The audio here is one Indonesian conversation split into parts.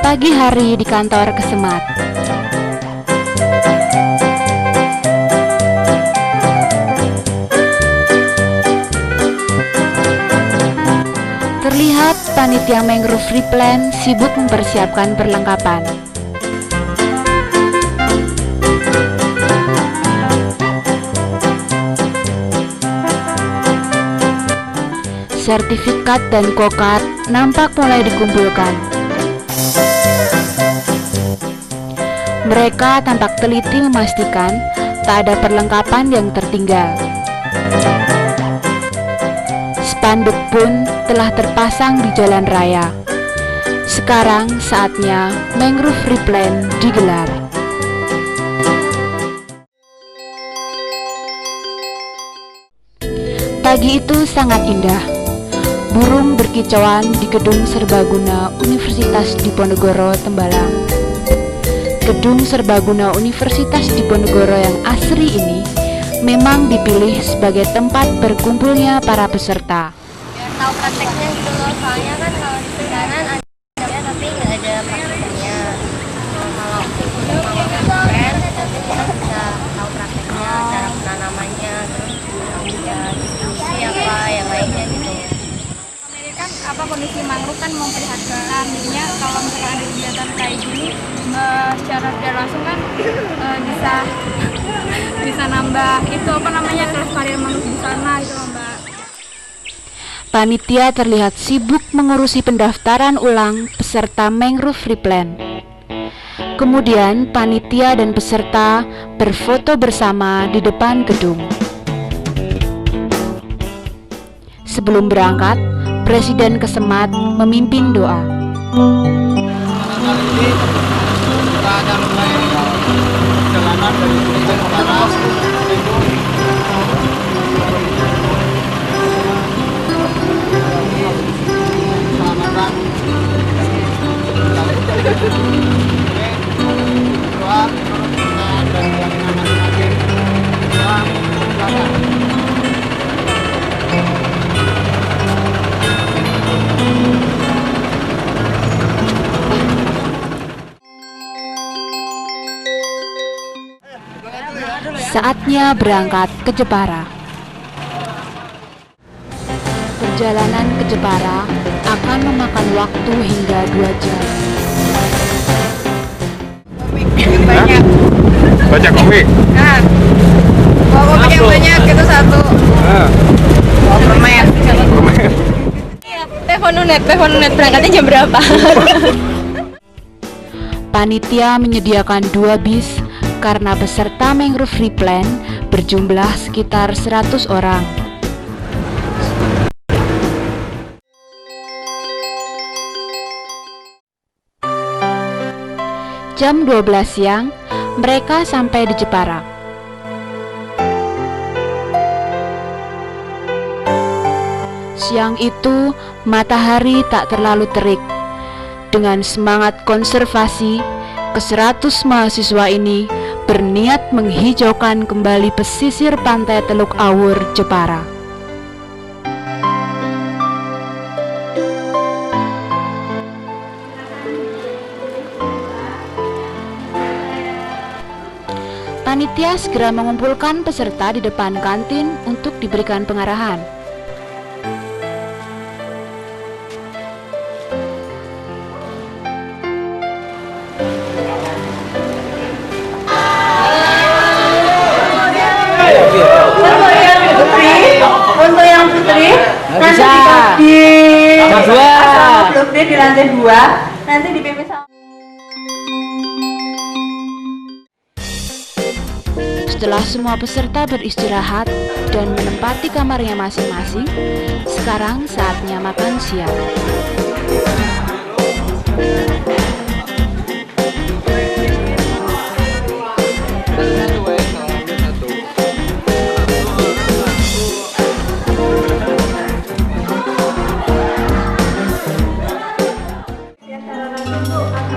Pagi hari di kantor Kesemat. Terlihat panitia Mangrove Replan sibuk mempersiapkan perlengkapan. Sertifikat dan kokat nampak mulai dikumpulkan. Mereka tampak teliti memastikan tak ada perlengkapan yang tertinggal. Spanduk pun telah terpasang di jalan raya. Sekarang saatnya Mangrove Replan digelar. Pagi itu sangat indah. Burung berkicauan di gedung serbaguna Universitas Diponegoro, Tembalang. Gedung serbaguna Universitas Diponegoro yang asri ini memang dipilih sebagai tempat berkumpulnya para peserta. Biar tahu prakteknya gitu loh, soalnya kan kalau di perjalanan ada tapi nggak ada prakteknya. Kalau keren, nanti kita bisa tahu prakteknya, cara penanamannya, terus ya diskusi apa yang lainnya gitu. Kan kondisi mangrove kan memprihatinkan, jadinya kalau misalnya ada kegiatan kayak gini secara tidak langsung kan bisa nambah itu kelestarian mangrove di sana gitu loh, Mbak. Panitia terlihat sibuk mengurusi pendaftaran ulang peserta Mangrove Replan. Kemudian panitia dan peserta berfoto bersama di depan gedung. Sebelum berangkat, Presiden Kesemat memimpin doa. Kali ini kita akan mulai perjalanan dari Tuban Utara Saatnya berangkat ke Jepara. Perjalanan ke Jepara akan memakan waktu hingga 2 jam. Banyak. baca komik. Nah, komik yang banyak itu satu. Permen. Teleponunet berangkatnya jam berapa? Panitia menyediakan 2 bis karena peserta Mangrove Replan berjumlah sekitar 100 orang. Jam 12 siang, mereka sampai di Jepara. Siang itu, matahari tak terlalu terik. Dengan semangat konservasi, ke-100 mahasiswa ini berniat menghijaukan kembali pesisir pantai Teluk Awur, Jepara. Panitia segera mengumpulkan peserta di depan kantin untuk diberikan pengarahan. Untuk yang putri nanti di asrama Blok D di lantai 2, nanti dipimpin sama. Setelah semua peserta beristirahat dan menempati kamarnya masing-masing, sekarang saatnya makan siang.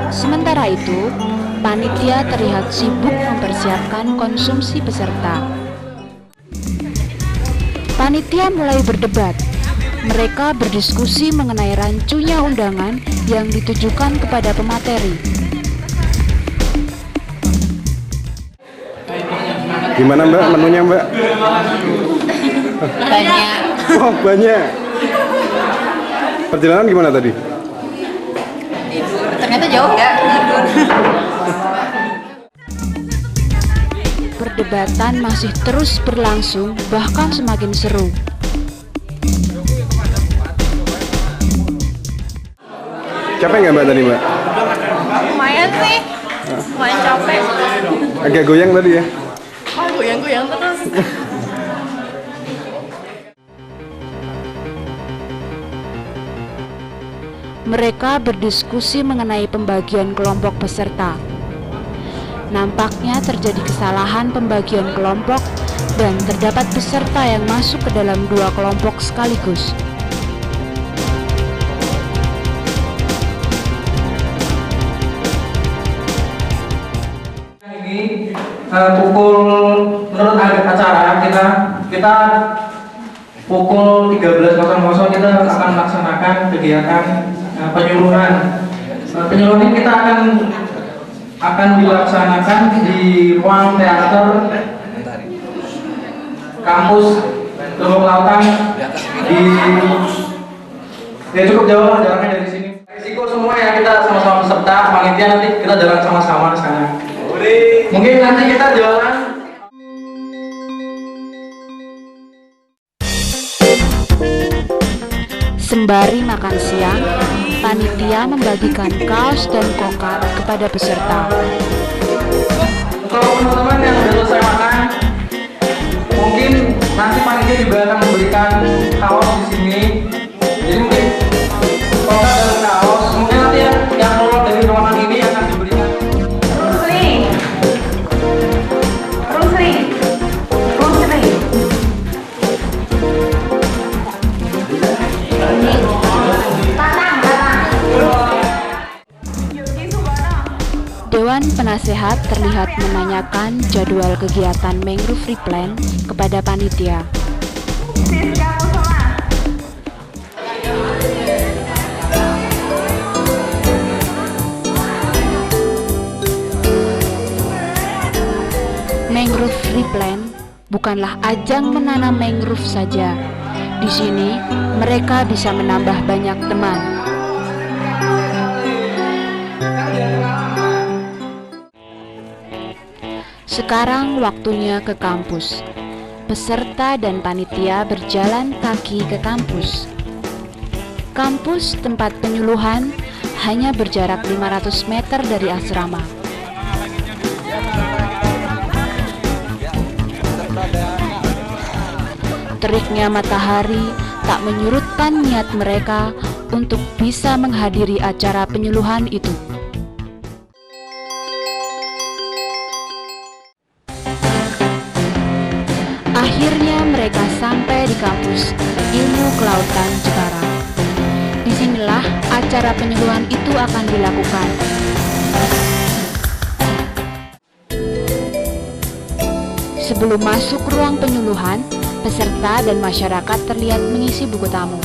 Sementara itu, panitia terlihat sibuk mempersiapkan konsumsi peserta. Panitia mulai berdebat, Mereka berdiskusi mengenai rancunya undangan yang ditujukan kepada pemateri. Gimana Mbak menunya Mbak? Banyak. Oh banyak. Perjalanan gimana tadi? Ternyata jauh ya. Perdebatan masih terus berlangsung, bahkan semakin seru. Capek nggak Mbak tadi Mbak? Lumayan sih, lumayan capek. Agak goyang tadi ya? Oh, goyang-goyang terus. Mereka berdiskusi mengenai pembagian kelompok peserta. Nampaknya terjadi kesalahan pembagian kelompok dan terdapat peserta yang masuk ke dalam 2 kelompok sekaligus. Ini pukul menurut acara kita pukul 13.00 kita akan melaksanakan kegiatan penyuluhan. Penyuluhan ini kita akan dilaksanakan di ruang teater kampus Teluk Lautan di ya cukup jauh lah jaraknya dari sini. Risiko semua ya, kita sama-sama peserta, panitia nanti kita jalan sama-sama di sana. Mungkin nanti kita jalan. Sembari makan siang, panitia membagikan kaos dan kokar kepada peserta. Untuk teman-teman yang sudah selesai makan, mungkin nanti panitia juga akan memberikan kaos di sini. Jadi mungkin kokar dan kaos, mungkin nanti yang keluar dari ruangan ini akan diberikan. Dewan Penasehat terlihat menanyakan jadwal kegiatan Mangrove Replan kepada panitia. Mangrove Replan bukanlah ajang menanam mangrove saja. Di sini mereka bisa menambah banyak teman. Sekarang waktunya ke kampus. Peserta dan panitia berjalan kaki ke kampus. Kampus tempat penyuluhan hanya berjarak 500 meter dari asrama. Teriknya matahari tak menyurutkan niat mereka untuk bisa menghadiri acara penyuluhan itu. Akhirnya mereka sampai di kampus Ilmu Kelautan Jepara. Disinilah acara penyuluhan itu akan dilakukan. Sebelum masuk ruang penyuluhan, peserta dan masyarakat terlihat mengisi buku tamu.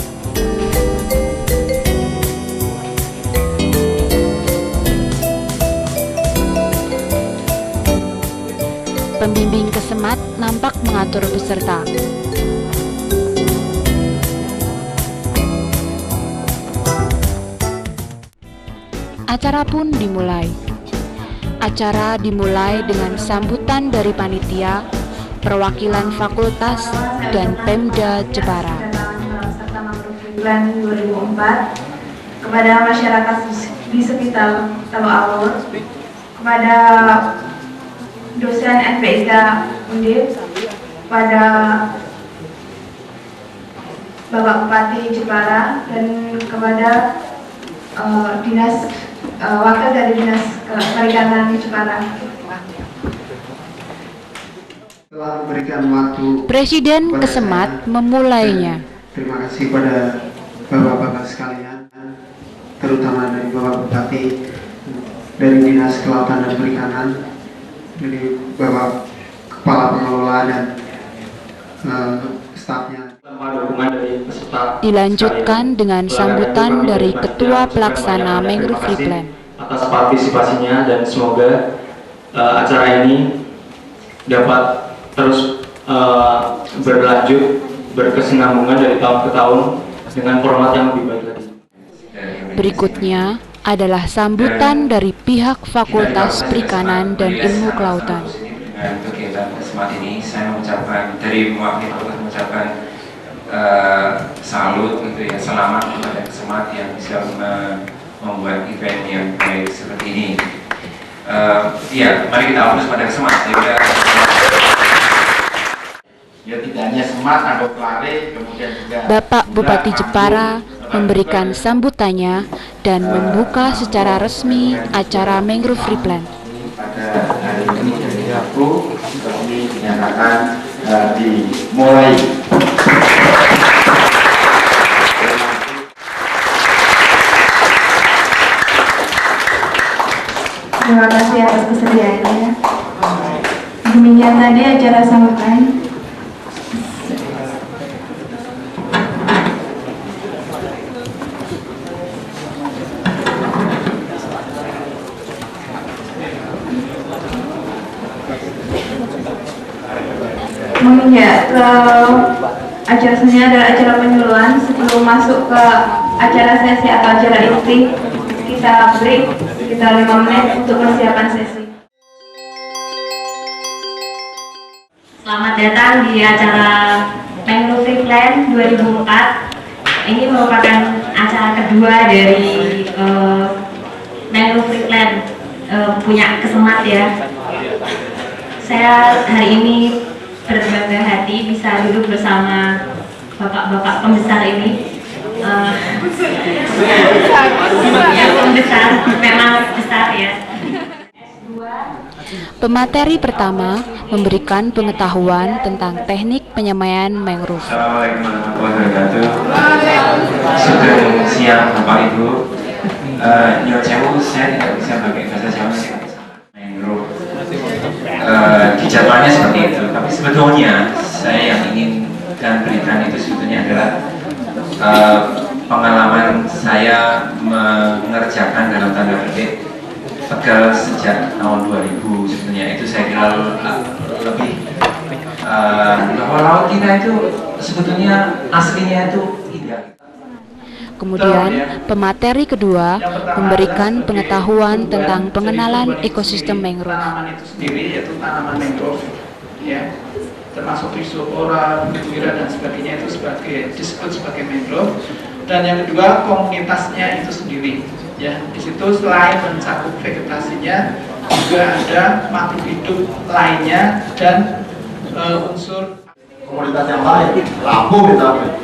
Pembimbing kesemat nampak mengatur peserta. Acara pun dimulai. Acara dimulai dengan sambutan dari panitia, perwakilan fakultas, dan Pemda Jepara. Peserta Mangrove Replan 2004 kepada masyarakat di sekitar Teluk Alur, kepada dosen NPIK Undip, pada Bapak Bupati Jepara, dan kepada wakil dari Dinas Perikanan Jepara. Telah memberikan waktu. Presiden Kesemat memulainya. Terima kasih pada Bapak-Bapak sekalian, terutama dari Bapak Bupati, dari Dinas Kelautan dan Perikanan, dari Bapak Kepala Pengelola dan stafnya. Dilanjutkan dengan sambutan dari Ketua Pelaksana Mangrove Replan atas partisipasinya, dan semoga acara ini dapat terus berlanjut, berkesinambungan dari tahun ke tahun dengan format yang lebih baik lagi. Berikutnya adalah sambutan dari pihak Fakultas Perikanan dan Ilmu Kelautan. Dengan kegiatan kesemat ini, saya mengucapkan dari mewakili fakultas mengucapkan salut gitu ya, selamat kepada kesemat yang bisa membuat event yang baik seperti ini. Ya, mari kita fokus pada kesemat. Ya tidak hanya semat, ada pelari, kemudian juga Bapak Bupati Jepara memberikan sambutannya dan membuka secara resmi acara Mangrove Replan. pada hari ini dari aku kami dinyatakan dimulai. Terima kasih atas kesediaannya. Demikian tadi acara sambutan. Ya, acara seni adalah acara penyuluhan. Sebelum masuk ke acara sesi atau acara inti, kita break sekitar 5 menit untuk persiapan sesi. Selamat datang di acara Mangrove Replan 2004. Ini merupakan acara kedua dari Mangrove Replan punya kesemat ya. Saya hari ini berbangga hati bisa duduk bersama bapak-bapak pembesar ini. Yang pembesar memang besar ya. Pemateri pertama memberikan pengetahuan tentang teknik penyemaian mangrove. Assalamualaikum warahmatullahi wabarakatuh. Sudah siang Bapak Ibu. Nyo Sewu, saya tidak bisa pakai bahasa Jawa mangrove. Di jadwalnya seperti itu, tapi sebetulnya saya yang ingin dan berikan itu sebetulnya adalah pengalaman saya mengerjakan dalam tanda petik pegal sejak tahun 2000. Sebetulnya itu saya kira lebih bahwa laut kita itu sebetulnya aslinya itu tidak. Kemudian pemateri kedua memberikan pengetahuan tentang pengenalan ekosistem mangrove. Tanaman itu sendiri yaitu tanaman mangrove, ya, termasuk Rhizopora, Bruguiera dan sebagainya itu disebut sebagai mangrove. Dan yang kedua komunitasnya itu sendiri, ya. Di situ selain mencakup vegetasinya juga ada makhluk hidup lainnya dan unsur Komunitas yang lain, lampu misalnya.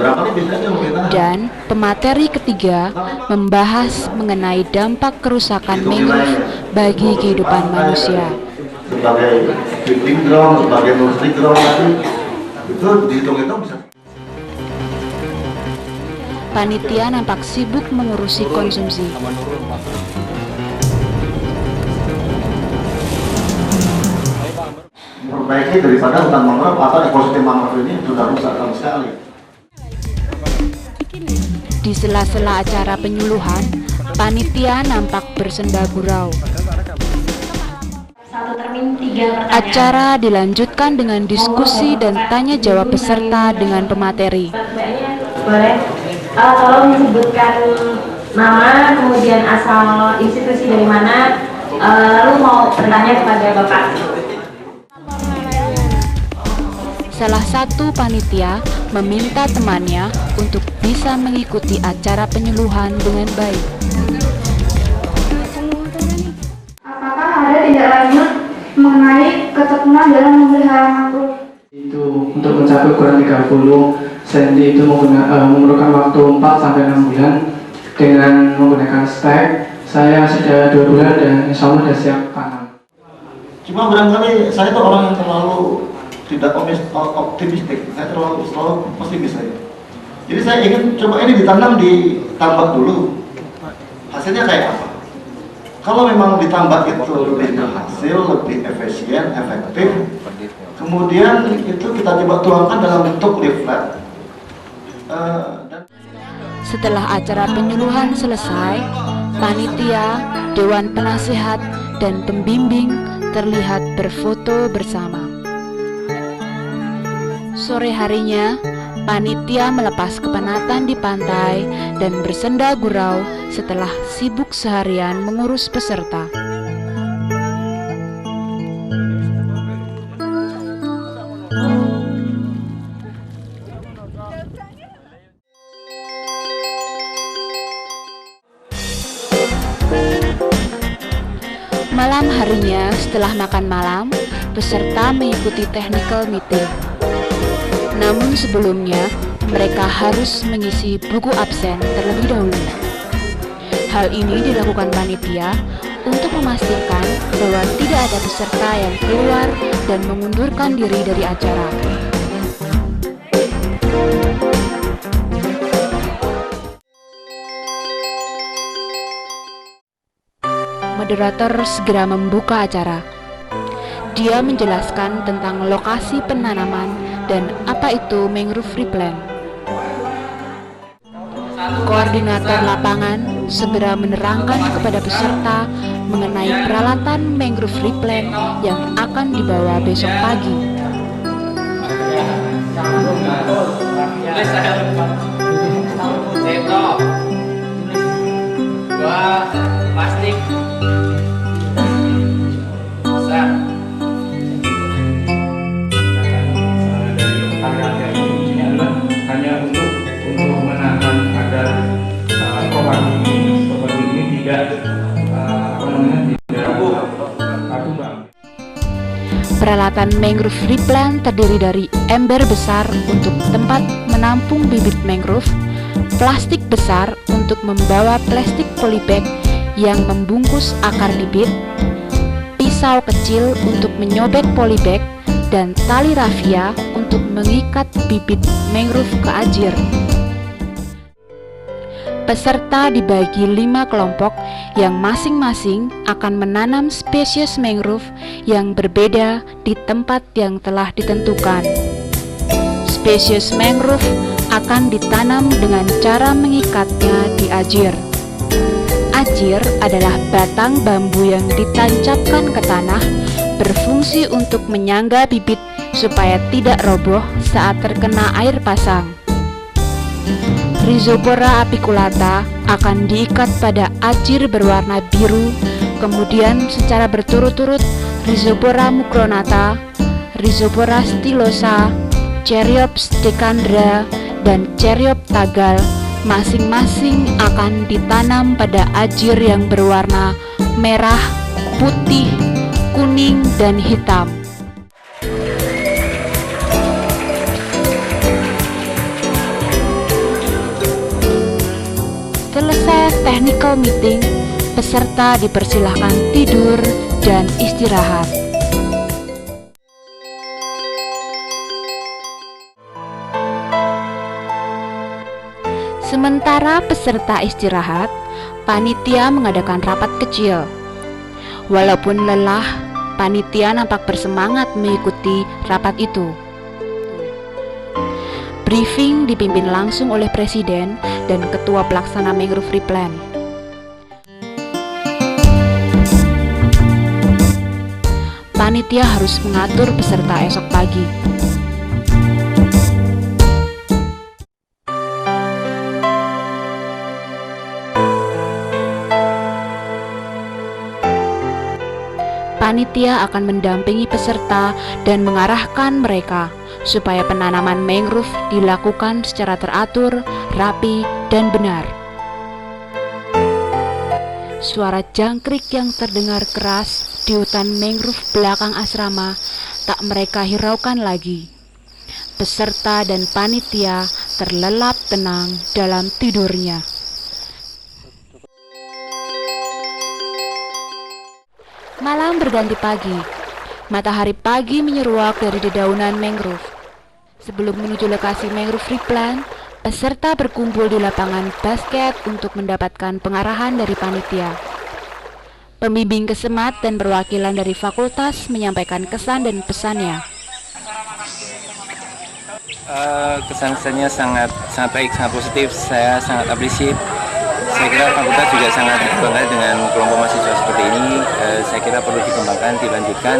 Berapa nih biasanya komunitas? Dan pemateri ketiga membahas mengenai dampak kerusakan mangrove bagi kehidupan manusia. Sebagai feeding ground, sebagai nursery ground tadi, itu dihitung-hitung bisa. Panitia nampak sibuk mengurusi konsumsi. Memperbaiki daripada hutan mangrove atau ekosistem mangrove ini sudah rusak sama sekali. Di sela-sela acara penyuluhan, panitia nampak bersenda gurau. Satu termin 3 pertanyaan. Acara dilanjutkan dengan diskusi dan tanya jawab peserta dengan pemateri. Boleh, tolong disebutkan nama, kemudian asal institusi dari mana, lalu mau bertanya kepada Bapak. Salah satu panitia meminta temannya untuk bisa mengikuti acara penyuluhan dengan baik. Apakah ada tindak lanjut mengenai ketekunan dalam memelihara mangrove? itu untuk mencapai ukuran 30 cm itu memerlukan waktu 4 sampai 6 bulan. Dengan menggunakan stek, saya sudah 2 bulan dan insya Allah sudah siap tanam. Cuma barangkali saya itu orang yang terlalu tidak optimistik, saya terlalu pesimis saya. Jadi saya ingin coba ini ditanam di tambak dulu. Hasilnya kayak apa? Kalau memang ditambah itu lebih berhasil, lebih efisien, efektif, kemudian itu kita coba tuangkan dalam bentuk leaflet. Setelah acara penyuluhan selesai, panitia, dewan penasihat, dan pembimbing terlihat berfoto bersama. Sore harinya, panitia melepas kepenatan di pantai dan bersenda gurau setelah sibuk seharian mengurus peserta. Malam harinya, setelah makan malam, peserta mengikuti technical meeting. Namun sebelumnya, mereka harus mengisi buku absen terlebih dahulu. Hal ini dilakukan panitia untuk memastikan bahwa tidak ada peserta yang keluar dan mengundurkan diri dari acara. Moderator segera membuka acara. Dia menjelaskan tentang lokasi penanaman dan apa itu mangrove replant. Koordinator lapangan segera menerangkan kepada peserta mengenai peralatan mangrove replant yang akan dibawa besok pagi. Plastik. Hanya untuk menanam agar properti ini tidak tumbang. Peralatan mangrove replant terdiri dari ember besar untuk tempat menampung bibit mangrove, plastik besar untuk membawa plastik polybag yang membungkus akar bibit, pisau kecil untuk menyobek polybag, dan tali rafia untuk mengikat bibit mangrove ke ajir. Peserta dibagi 5 kelompok yang masing-masing akan menanam spesies mangrove yang berbeda di tempat yang telah ditentukan. Spesies mangrove akan ditanam dengan cara mengikatnya di ajir. Ajir adalah batang bambu yang ditancapkan ke tanah, berfungsi untuk menyangga bibit supaya tidak roboh saat terkena air pasang. Rhizopora apiculata akan diikat pada ajir berwarna biru, kemudian secara berturut-turut Rhizopora mucronata, Rhizopora stylosa, Caryopsis decandra, dan Caryopsis tagal masing-masing akan ditanam pada ajir yang berwarna merah, putih, kuning, dan hitam. Selesai technical meeting, peserta dipersilahkan tidur dan istirahat. Sementara peserta istirahat, panitia mengadakan rapat kecil. Walaupun lelah, panitia nampak bersemangat mengikuti rapat itu. Briefing dipimpin langsung oleh Presiden dan Ketua Pelaksana Mangrove Replant. Panitia harus mengatur peserta esok pagi. Panitia akan mendampingi peserta dan mengarahkan mereka supaya penanaman mangrove dilakukan secara teratur, rapi, dan benar. Suara jangkrik yang terdengar keras di hutan mangrove belakang asrama tak mereka hiraukan lagi. Peserta dan panitia terlelap tenang dalam tidurnya. Malam berganti pagi. Matahari pagi menyeruak dari dedaunan mangrove. Sebelum menuju lokasi mangrove replant, peserta berkumpul di lapangan basket untuk mendapatkan pengarahan dari panitia. Pembimbing Kesemat dan perwakilan dari fakultas menyampaikan kesan dan pesannya. Kesan-kesannya sangat baik, sangat positif. Saya sangat appreciate. Saya kira fakultas juga sangat bangga dengan kelompok mahasiswa seperti ini. Saya kira perlu dikembangkan, dilanjutkan.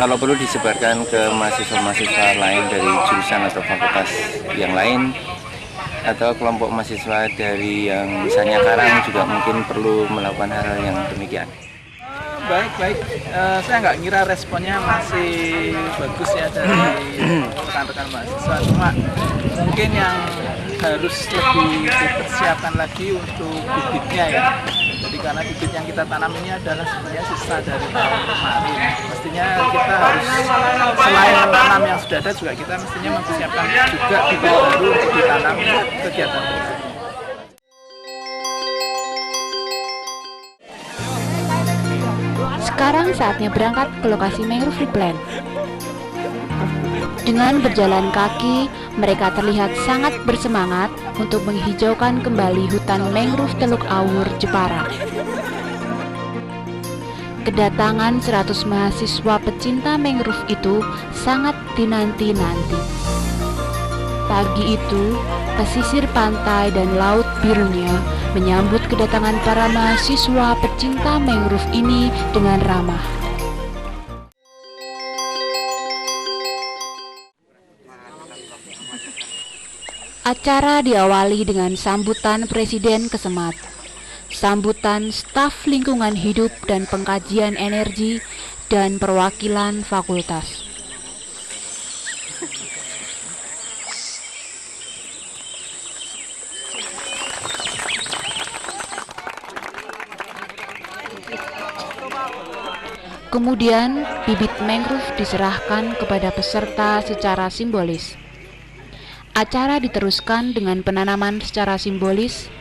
Kalau perlu disebarkan ke mahasiswa-mahasiswa lain dari jurusan atau fakultas yang lain, atau kelompok mahasiswa dari yang misalnya Karang juga mungkin perlu melakukan hal-hal yang demikian. Baik. Saya nggak ngira responnya masih bagus ya dari rekan-rekan mahasiswa. Cuma mungkin yang harus lebih dipersiapkan lagi untuk bibitnya ya. Jadi karena bibit yang kita tanam ini adalah sebenarnya sisa dari tahun kemarin. Mestinya kita harus selain tanam yang sudah ada juga kita mestinya mempersiapkan juga bibit baru untuk ditanam kegiatan berikutnya. Sekarang saatnya berangkat ke lokasi mangrove replant. Dengan berjalan kaki, mereka terlihat sangat bersemangat untuk menghijaukan kembali hutan mangrove Teluk Awur, Jepara. Kedatangan 100 mahasiswa pecinta mangrove itu sangat dinanti-nanti. Pagi itu, pesisir pantai dan laut birunya menyambut kedatangan para mahasiswa pecinta mangrove ini dengan ramah. Acara diawali dengan sambutan Presiden Kesemat, sambutan staf lingkungan hidup dan pengkajian energi, dan perwakilan fakultas. Kemudian, bibit mangrove diserahkan kepada peserta secara simbolis. Acara diteruskan dengan penanaman secara simbolis,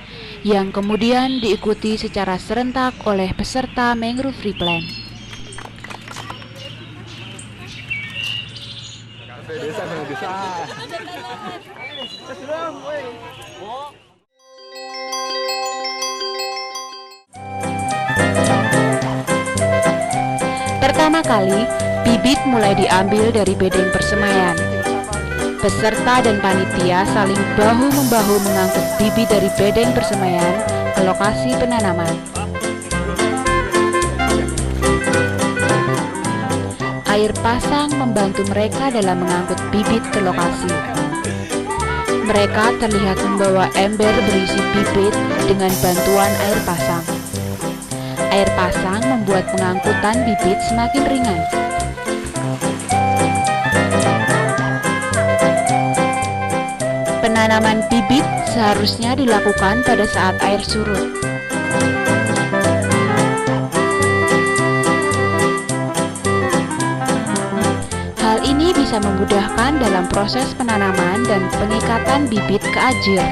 yang kemudian diikuti secara serentak oleh peserta mangrove replant. Pertama kali, bibit mulai diambil dari bedeng persemaian. Peserta dan panitia saling bahu-membahu mengangkut bibit dari bedeng persemaian ke lokasi penanaman. Air pasang membantu mereka dalam mengangkut bibit ke lokasi. Mereka terlihat membawa ember berisi bibit dengan bantuan air pasang. Air pasang membuat pengangkutan bibit semakin ringan. Penanaman bibit seharusnya dilakukan pada saat air surut. Hal ini bisa memudahkan dalam proses penanaman dan pengikatan bibit ke ajir.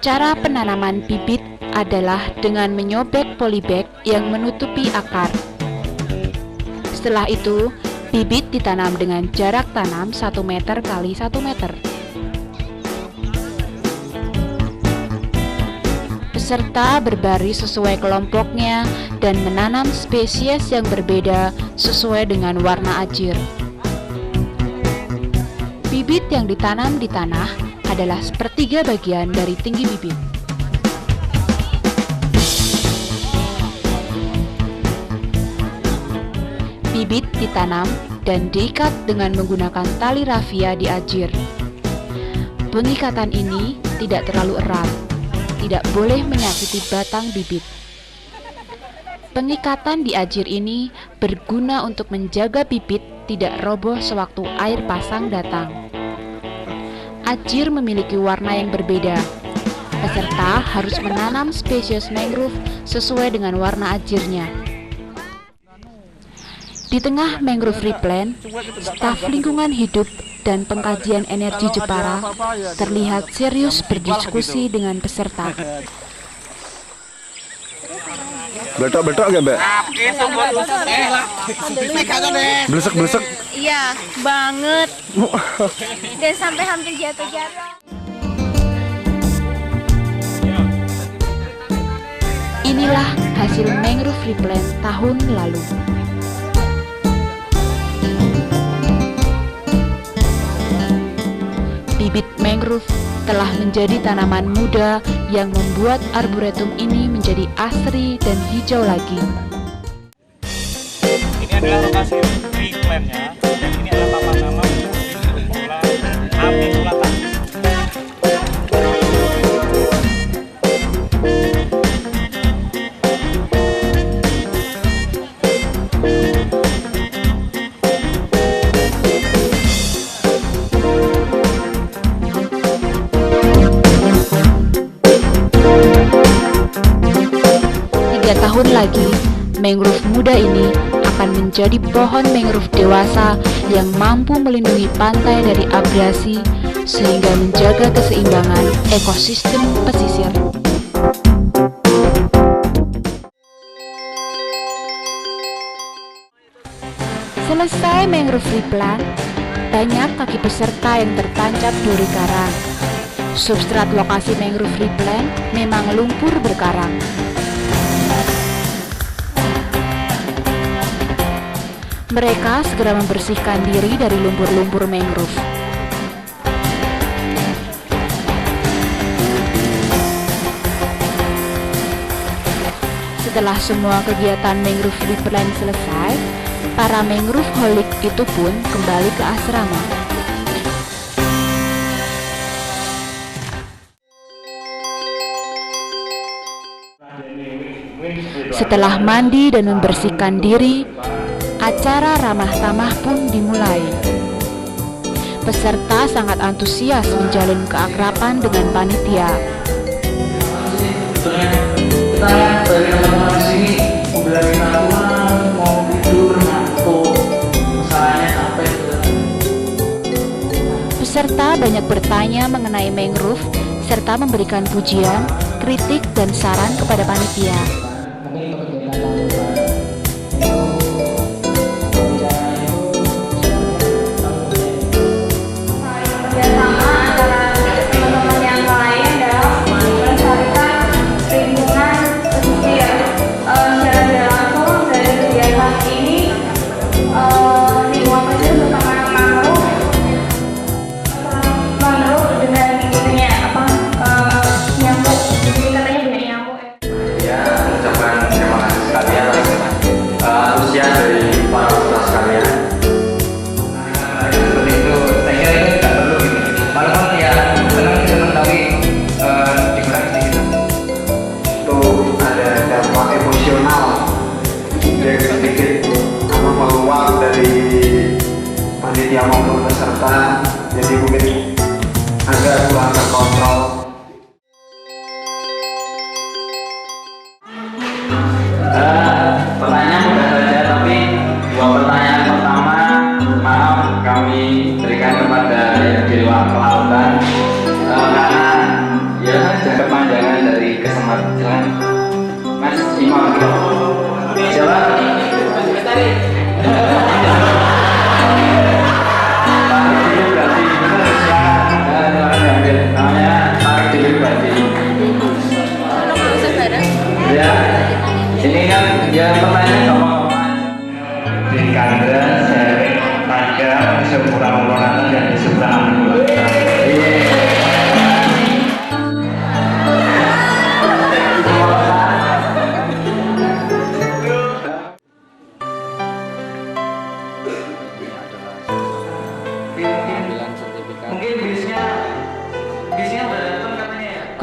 Cara penanaman bibit adalah dengan menyobek polybag yang menutupi akar. Setelah itu, bibit ditanam dengan jarak tanam 1 meter kali 1 meter. Peserta berbaris sesuai kelompoknya dan menanam spesies yang berbeda sesuai dengan warna ajir. Bibit yang ditanam di tanah adalah sepertiga bagian dari tinggi bibit. Bibit ditanam dan diikat dengan menggunakan tali rafia di ajir. Pengikatan ini tidak terlalu erat, tidak boleh menyakiti batang bibit. Pengikatan di ajir ini berguna untuk menjaga bibit tidak roboh sewaktu air pasang datang. Ajir memiliki warna yang berbeda. Peserta harus menanam spesies mangrove sesuai dengan warna ajirnya. Di tengah mangrove replant, staf lingkungan hidup dan pengkajian energi Jepara terlihat serius berdiskusi dengan peserta. Betok-betok gak Mbak? Blesek-blesek? Iya, banget. Dan sampai hampir jatuh-jatuh. Inilah hasil mangrove replant tahun lalu. Bibit mangrove telah menjadi tanaman muda yang membuat arboretum ini menjadi asri dan hijau lagi. Ini adalah lokasi replant-nya, dan ini adalah papan nama untuk bola api sulatan. Tahun lagi, mangrove muda ini akan menjadi pohon mangrove dewasa yang mampu melindungi pantai dari abrasi sehingga menjaga keseimbangan ekosistem pesisir. Selesai mangrove replant, banyak kaki peserta yang tertancap duri karang. Substrat lokasi mangrove replant memang lumpur berkarang. Mereka segera membersihkan diri dari lumpur-lumpur mangrove. Setelah semua kegiatan mangrove replant selesai, para mangrove holic itu pun kembali ke asrama. Setelah mandi dan membersihkan diri, acara ramah tamah pun dimulai. Peserta sangat antusias menjalin keakraban dengan panitia. Kita dari teman-teman di sini udah kenalan, mau tidur, ngantuk, masalahnya sampai Peserta banyak bertanya mengenai mangrove serta memberikan pujian, kritik, dan saran kepada panitia. Panitia maupun peserta, jadi mungkin agak kurang terkontrol. Pertanyaan mudah saja, tapi dua pertanyaan pertama maaf kami berikan kepada yang di luar kelautan karena ya kepanjangan dari kesempatan. Mas Imam siapa? Ini kan ya pertanyaan gampang di Kandra, saya tanya di seberang ulungan dan di seberang ulungan.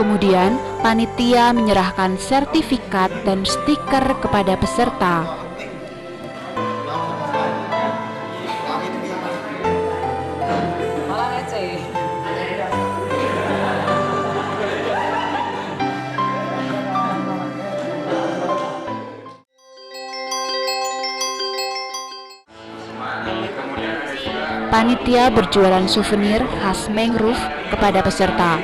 Kemudian, panitia menyerahkan sertifikat dan stiker kepada peserta. Panitia berjualan souvenir khas mangrove kepada peserta.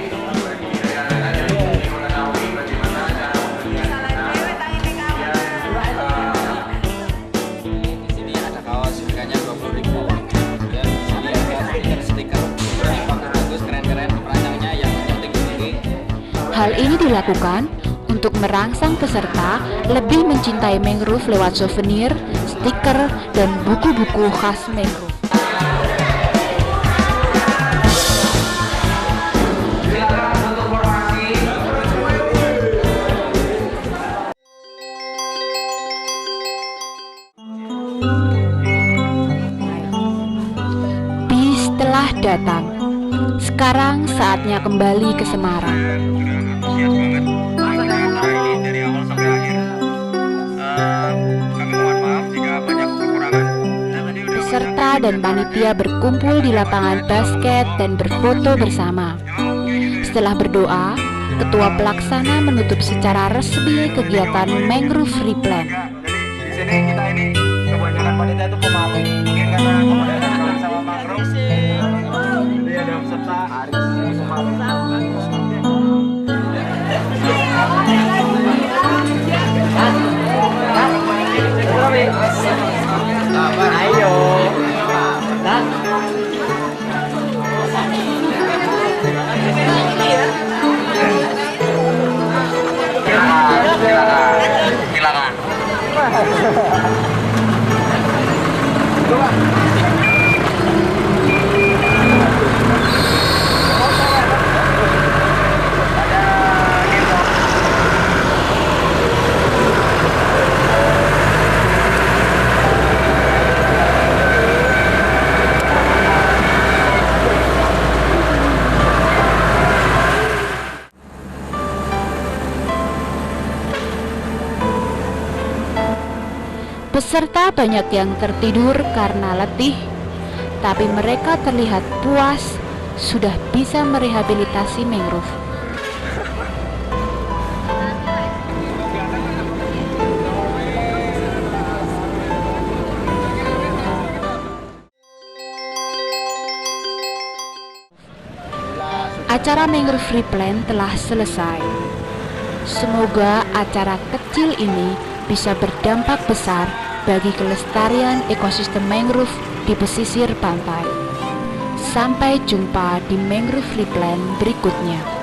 Hal ini dilakukan untuk merangsang peserta lebih mencintai mangrove lewat souvenir, stiker, dan buku-buku khas mangrove. Bis telah datang. Sekarang saatnya kembali ke Semarang. Dari awal sampai akhir. Kami mohon maaf jika banyak kekurangan. Peserta dan panitia berkumpul di lapangan basket dan berfoto bersama. Setelah berdoa, Ketua Pelaksana menutup secara resmi kegiatan Mangrove Replan. Di sini kita ini kebanyakan panitia itu pemalu. Mungkin karena kebanyakan sama mangrove. Jadi ada peserta Aris Ayo. Silakan. Peserta banyak yang tertidur karena letih, tapi mereka terlihat puas sudah bisa merehabilitasi mangrove. Acara Mangrove Replan telah selesai. Semoga acara kecil ini bisa berdampak besar bagi kelestarian ekosistem mangrove di pesisir pantai. Sampai jumpa di Mangrove Replan berikutnya.